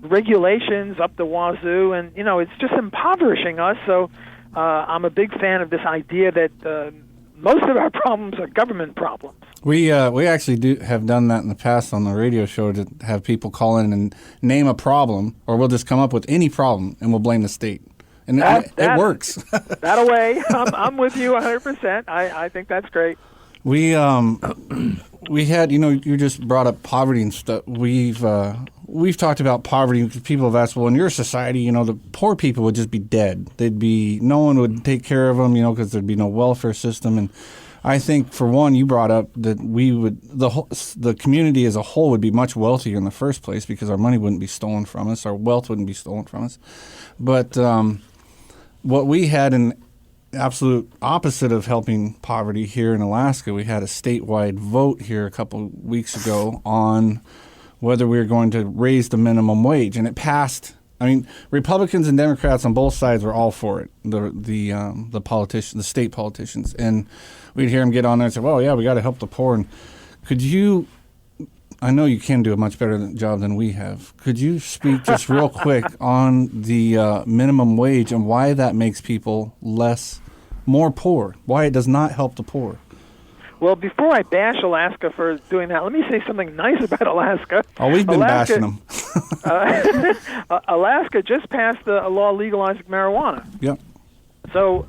regulations up the wazoo, and it's just impoverishing us. So I'm a big fan of this idea that most of our problems are government problems. We actually have done that in the past on the radio show, to have people call in and name a problem, or we'll just come up with any problem and we'll blame the state, and it works. That away, I'm with you 100%. I think that's great. We had you just brought up poverty and stuff. We've talked about poverty. People have asked, well, in your society, the poor people would just be dead. No one would take care of them, because there'd be no welfare system. And I think, for one, you brought up that the community as a whole would be much wealthier in the first place because our money wouldn't be stolen from us, our wealth wouldn't be stolen from us. But what we had in absolute opposite of helping poverty here in Alaska, we had a statewide vote here a couple of weeks ago on whether we were going to raise the minimum wage, and it passed. I mean, Republicans and Democrats on both sides were all for it. The politicians, the state politicians, and we'd hear them get on there and say, "Well, yeah, we got to help the poor." And could you? I know you can do a much better job than we have. Could you speak just real quick on the minimum wage and why that makes people more poor? Why it does not help the poor? Well, before I bash Alaska for doing that, let me say something nice about Alaska. Oh, we've been bashing them. Alaska just passed a law legalizing marijuana. Yep. So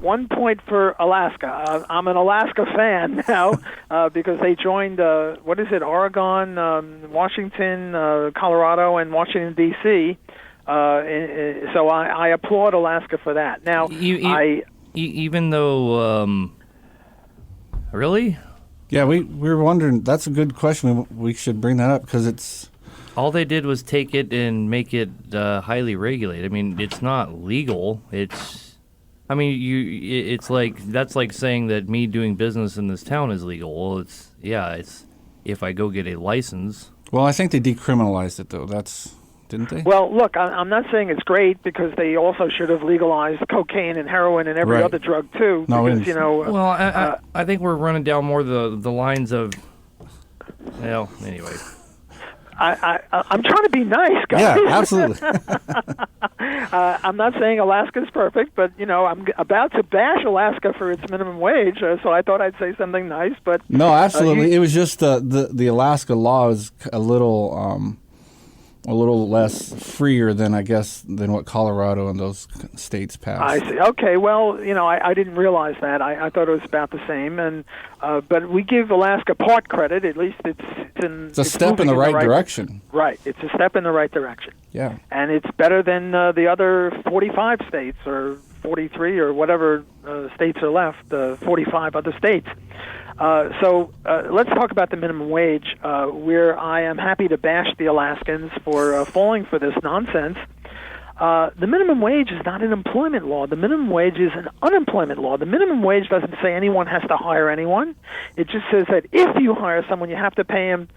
1 point for Alaska. I'm an Alaska fan now because they joined, Oregon, Washington, Colorado, and Washington, D.C. So I applaud Alaska for that. Now, even though... Really? Yeah, we were wondering. That's a good question. We should bring that up because it's... All they did was take it and make it highly regulated. I mean, it's not legal. It's like, that's like saying that me doing business in this town is legal. Well, it's if I go get a license. Well, I think they decriminalized it, though. Didn't they? Well, look, I'm not saying it's great because they also should have legalized cocaine and heroin and every other drug too. No, because, well, I think we're running down more the lines of. Well, anyway. I'm trying to be nice, guys. Yeah, absolutely. I'm not saying Alaska's perfect, but I'm about to bash Alaska for its minimum wage, so I thought I'd say something nice. But no, absolutely, it was just the Alaska law is a little less freer than what Colorado and those states passed. I see. Okay. Well, I didn't realize that. I thought it was about the same. And but we give Alaska part credit. At least it's a step in the right direction. Right. It's a step in the right direction. Yeah. And it's better than the other 45 states or 43 or whatever states are left. 45 other states. So let's talk about the minimum wage, where I am happy to bash the Alaskans for falling for this nonsense. The minimum wage is not an employment law. The minimum wage is an unemployment law. The minimum wage doesn't say anyone has to hire anyone. It just says that if you hire someone, you have to pay him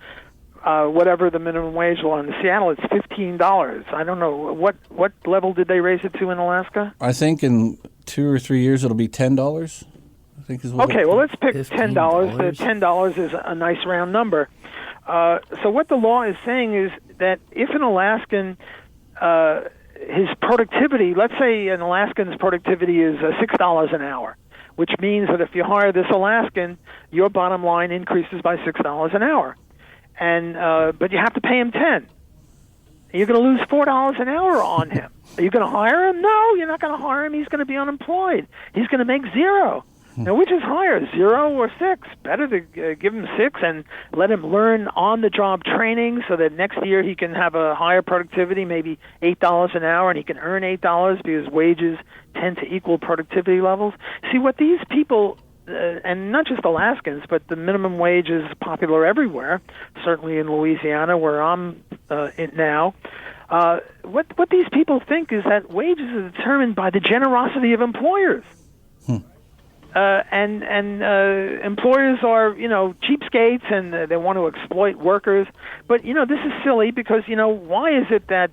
whatever the minimum wage law. In Seattle, it's $15. I don't know. What level did they raise it to in Alaska? I think in 2 or 3 years it'll be $10. Okay, well, let's pick $10. $10 is a nice round number. So what the law is saying is that if an Alaskan, his productivity, let's say an Alaskan's productivity is $6 an hour. which means that if you hire this Alaskan, your bottom line increases by $6 an hour. And but you have to pay him $10. You're going to lose $4 an hour on him. Are you going to hire him? No, you're not going to hire him. He's going to be unemployed. He's going to make $0. Now, which is higher, 0 or 6? Better to give him 6 and let him learn on-the-job training so that next year he can have a higher productivity, maybe $8 an hour, and he can earn $8 because wages tend to equal productivity levels. See, what these people, and not just Alaskans, but the minimum wage is popular everywhere, certainly in Louisiana where I'm in now. What these people think is that wages are determined by the generosity of employers. And employers are, cheapskates, and they want to exploit workers. But, this is silly because, why is it that,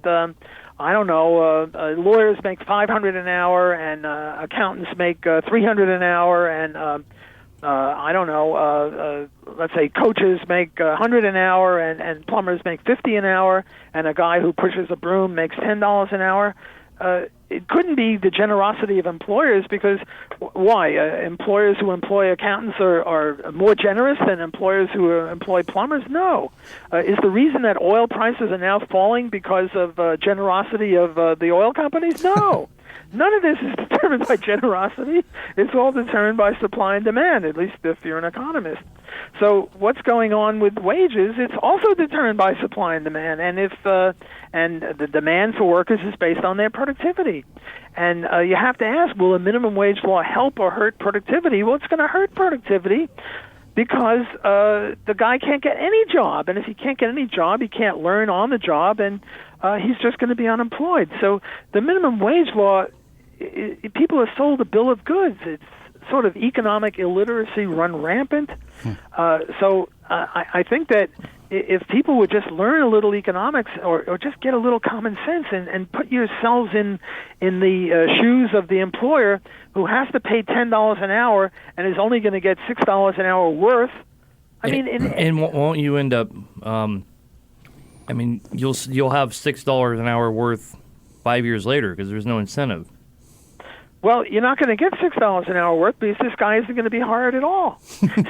lawyers make $500 an hour and accountants make $300 an hour and, let's say coaches make $100 an hour and plumbers make $50 an hour and a guy who pushes a broom makes $10 an hour? It couldn't be the generosity of employers because why? Employers who employ accountants are more generous than employers who employ plumbers? No. Is the reason that oil prices are now falling because of generosity of the oil companies? No. None of this is determined by generosity. It's all determined by supply and demand, at least if you're an economist. So what's going on with wages? It's also determined by supply and demand, and and the demand for workers is based on their productivity. And you have to ask, will a minimum wage law help or hurt productivity? Well, it's going to hurt productivity because the guy can't get any job, and if he can't get any job, he can't learn on the job, and he's just going to be unemployed. So the minimum wage law, people are sold a bill of goods. It's sort of economic illiteracy run rampant. So I think that if people would just learn a little economics or just get a little common sense and put yourselves in the shoes of the employer who has to pay $10 an hour and is only going to get $6 an hour worth. And won't you end up? You'll have $6 an hour worth 5 years later because there's no incentive. Well, you're not going to get $6 an hour worth because this guy isn't going to be hired at all.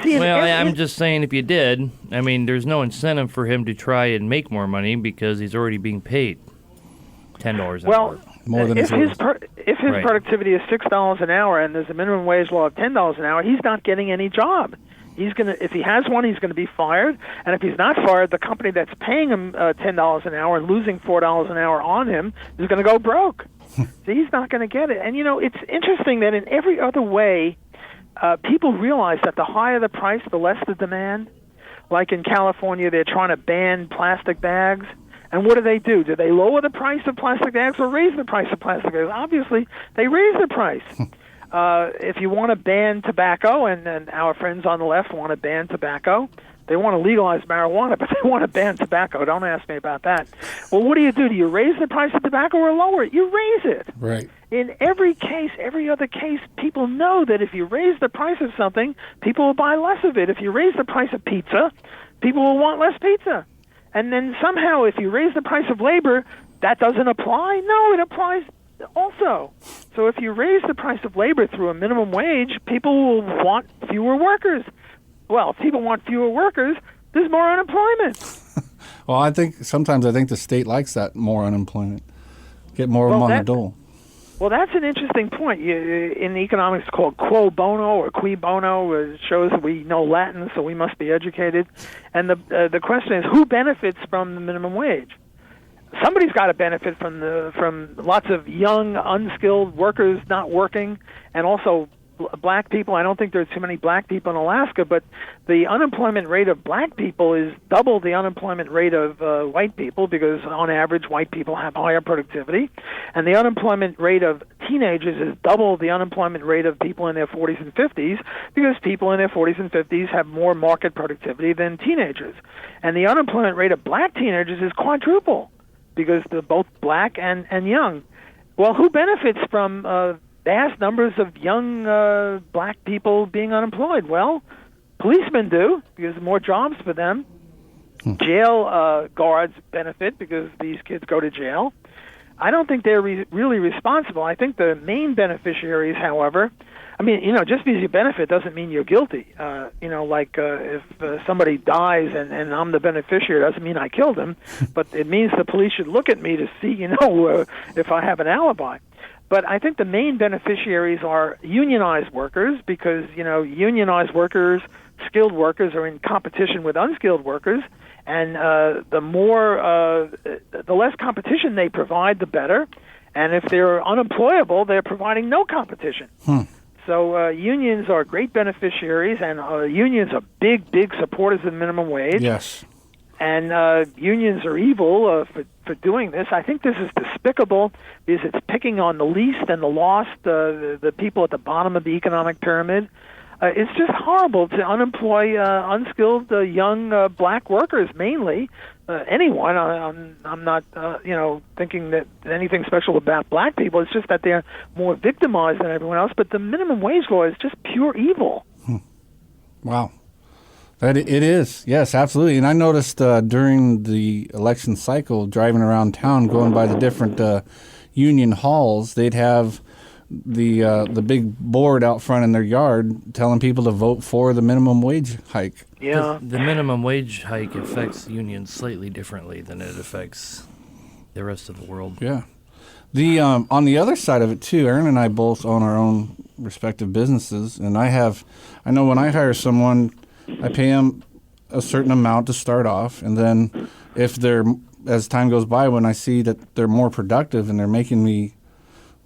See, I'm just saying if you did, there's no incentive for him to try and make more money because he's already being paid $10 an hour. More than if his productivity is $6 an hour and there's a minimum wage law of $10 an hour, he's not getting any job. If he has one, he's going to be fired. And if he's not fired, the company that's paying him $10 an hour and losing $4 an hour on him is going to go broke. So he's not going to get it. And, it's interesting that in every other way, people realize that the higher the price, the less the demand. Like in California, they're trying to ban plastic bags. And what do? Do they lower the price of plastic bags or raise the price of plastic bags? Obviously, they raise the price. If you want to ban tobacco, and our friends on the left want to ban tobacco, they want to legalize marijuana, but they want to ban tobacco. Don't ask me about that. Well, what do? Do you raise the price of tobacco or lower it? You raise it. Right. In every case, every other case, people know that if you raise the price of something, people will buy less of it. If you raise the price of pizza, people will want less pizza. And then somehow, if you raise the price of labor, that doesn't apply? No, it applies also. So if you raise the price of labor through a minimum wage, people will want fewer workers. Well, if people want fewer workers, there's more unemployment. Well, sometimes I think the state likes that, more unemployment. Get more of them on the dole. Well, that's an interesting point. In economics, it's called quo bono or qui bono. It shows that we know Latin, so we must be educated. And the question is, who benefits from the minimum wage? Somebody's got to benefit from lots of young, unskilled workers not working, and also black people. I don't think there are too many black people in Alaska, but the unemployment rate of black people is double the unemployment rate of white people because, on average, white people have higher productivity. And the unemployment rate of teenagers is double the unemployment rate of people in their 40s and 50s because people in their 40s and 50s have more market productivity than teenagers. And the unemployment rate of black teenagers is quadruple because they're both black and young. Well, who benefits from vast numbers of young black people being unemployed? Well, policemen do, because there are more jobs for them. Jail guards benefit because these kids go to jail. I don't think they're really responsible. I think the main beneficiaries, however, I mean, just because you benefit doesn't mean you're guilty. If somebody dies and I'm the beneficiary, doesn't mean I killed him, but it means the police should look at me to see, if I have an alibi. But I think the main beneficiaries are unionized workers because, unionized workers, skilled workers are in competition with unskilled workers, and the less competition they provide, the better. And if they're unemployable, they're providing no competition. So unions are great beneficiaries, and unions are big supporters of the minimum wage. Yes. And unions are evil for doing this. I think this is despicable because it's picking on the least and the lost, the people at the bottom of the economic pyramid. It's just horrible to unemploy unskilled young black workers, mainly. Anyone. I'm not, thinking that anything special about black people. It's just that they're more victimized than everyone else. But the minimum wage law is just pure evil. Wow. It is. Yes, absolutely. And I noticed during the election cycle, driving around town, going by the different union halls, they'd have the big board out front in their yard telling people to vote for the minimum wage hike. Yeah. The minimum wage hike affects unions slightly differently than it affects the rest of the world. Yeah. The on the other side of it too, Aaron and I both own our own respective businesses, and I know when I hire someone, I pay them a certain amount to start off, and then if as time goes by, when I see that they're more productive and they're making me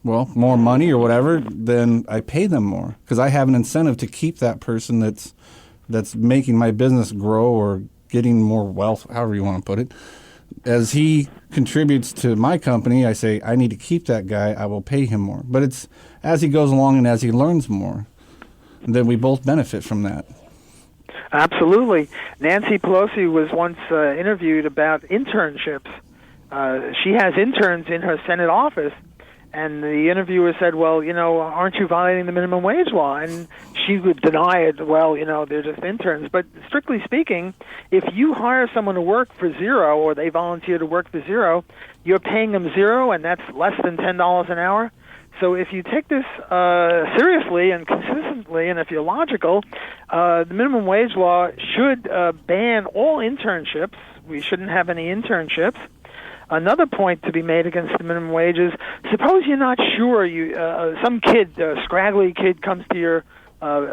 more money or whatever, then I pay them more because I have an incentive to keep that person that's making my business grow or getting more wealth, however you want to put it. As he contributes to my company, I say, I need to keep that guy. I will pay him more. But it's as he goes along and as he learns more, then we both benefit from that. Absolutely. Nancy Pelosi was once interviewed about internships. She has interns in her Senate office. And the interviewer said, well, aren't you violating the minimum wage law? And she would deny it, they're just interns. But strictly speaking, if you hire someone to work for zero or they volunteer to work for zero, you're paying them zero, and that's less than $10 an hour. So if you take this seriously and consistently, and if you're logical, the minimum wage law should ban all internships. We shouldn't have any internships. Another point to be made against the minimum wage is, suppose you're not sure, some kid, scraggly kid, comes to your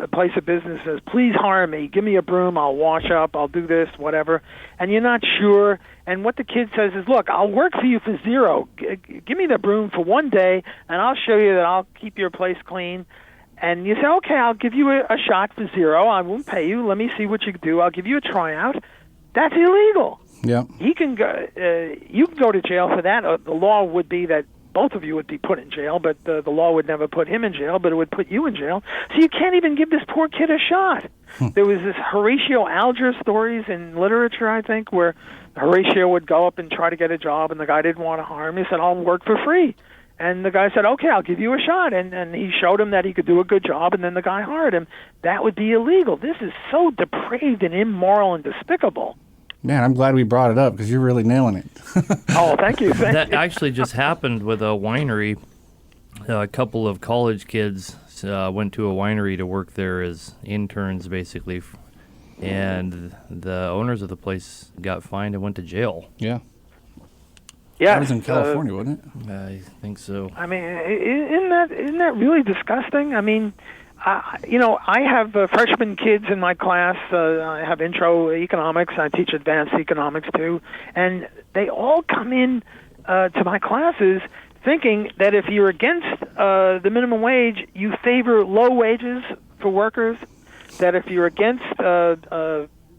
place of business and says, please hire me, give me a broom, I'll wash up, I'll do this, whatever, and you're not sure, and what the kid says is, look, I'll work for you for zero, give me the broom for one day, and I'll show you that I'll keep your place clean. And you say, okay, I'll give you a shot for zero, I won't pay you, let me see what you can do, I'll give you a tryout. That's illegal. Yeah. He can go. You can go to jail for that. The law would be that both of you would be put in jail, but the law would never put him in jail, but it would put you in jail. So you can't even give this poor kid a shot. There was this Horatio Alger stories in literature, I think, where Horatio would go up and try to get a job, and the guy didn't want to hire him. He said, I'll work for free. And the guy said, okay, I'll give you a shot. And he showed him that he could do a good job, and then the guy hired him. That would be illegal. This is so depraved and immoral and despicable. Man, I'm glad we brought it up because you're really nailing it. Oh, thank you. That actually just happened with a winery. A couple of college kids went to a winery to work there as interns, basically, and the owners of the place got fined and went to jail. Yeah. Yeah. That was in California, wasn't it? I think so. I mean, isn't that really disgusting? I mean, I have freshman kids in my class. I have intro economics. I teach advanced economics too, and they all come in to my classes thinking that if you're against the minimum wage, you favor low wages for workers. That if you're against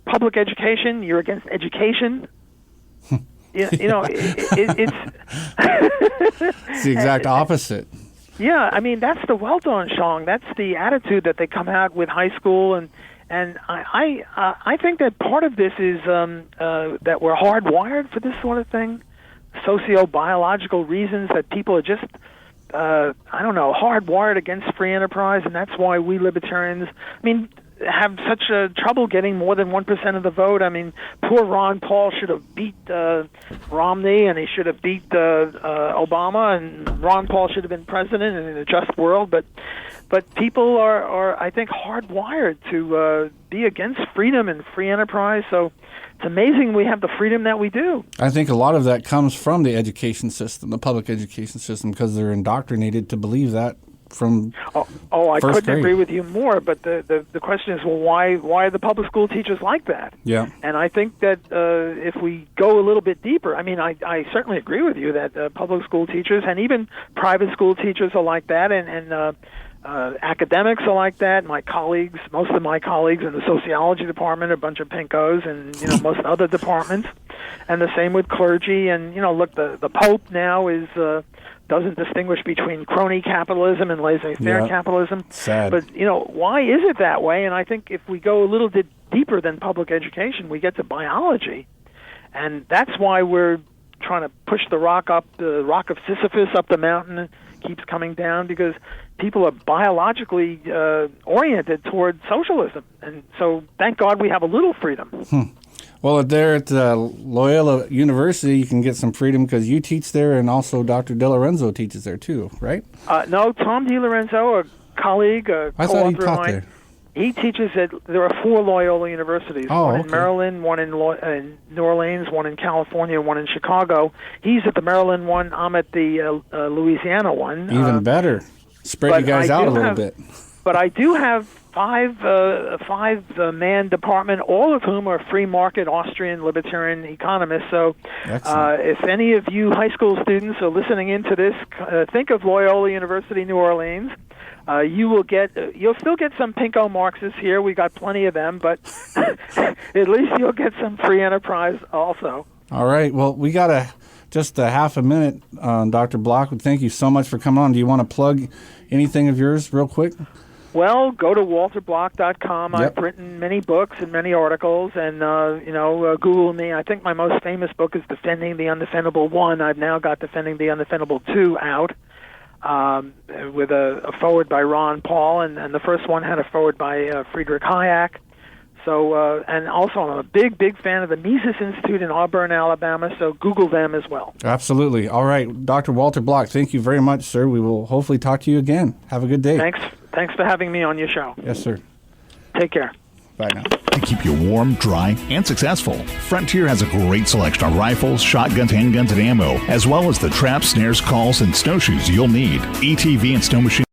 public education, you're against education. It's It's the exact opposite. Yeah, I mean, that's the Weltanschauung. That's the attitude that they come out with high school, and I think that part of this is that we're hardwired for this sort of thing, socio-biological reasons that people are just, hardwired against free enterprise, and that's why we libertarians, I mean, have such trouble getting more than 1% of the vote. I mean, poor Ron Paul should have beat Romney, and he should have beat Obama, and Ron Paul should have been president in a just world. But people are I think, hardwired to be against freedom and free enterprise. So it's amazing we have the freedom that we do. I think a lot of that comes from the education system, the public education system, because they're indoctrinated to believe that from I couldn't grade. agree with you more. But the question is, well, why are the public school teachers like that? Yeah. And I think that if we go a little bit deeper, I mean, I certainly agree with you that public school teachers and even private school teachers are like that, and academics are like that. Most of my colleagues in the sociology department are a bunch of pinkos, and most other departments, and the same with clergy. And look, the Pope now doesn't distinguish between crony capitalism and laissez-faire capitalism. Sad. But why is it that way? And I think if we go a little bit deeper than public education, we get to biology, and that's why we're trying to push the rock of Sisyphus up the mountain. It keeps coming down because people are biologically oriented toward socialism, and so thank God we have a little freedom. Well, there at Loyola University, you can get some freedom because you teach there, and also Dr. DeLorenzo teaches there too, right? No, Tom DeLorenzo, a colleague, a I thought he co-author of taught mine, there. he teaches at, there are 4 Loyola universities, one in Maryland, one in New Orleans, one in California, one in Chicago. He's at the Maryland one, I'm at the Louisiana one. Even better. Spread you guys out a little bit. But I do have five-man department, all of whom are free market Austrian libertarian economists. So if any of you high school students are listening into this, think of Loyola University, New Orleans. You'll still get some pinko Marxists here. We got plenty of them, but at least you'll get some free enterprise also. All right. Well, we got just a half a minute, Dr. Block. Thank you so much for coming on. Do you want to plug anything of yours real quick? Well, go to walterblock.com. I've written many books and many articles, and Google me. I think my most famous book is Defending the Undefendable 1. I've now got Defending the Undefendable 2 out, with a foreword by Ron Paul, and the first one had a foreword by Friedrich Hayek. So, and also I'm a big fan of the Mises Institute in Auburn, Alabama, so Google them as well. Absolutely. All right. Dr. Walter Block, thank you very much, sir. We will hopefully talk to you again. Have a good day. Thanks for having me on your show. Yes, sir. Take care. Bye now. To keep you warm, dry, and successful, Frontier has a great selection of rifles, shotguns, handguns, and ammo, as well as the traps, snares, calls, and snowshoes you'll need. ETV and Snow Machine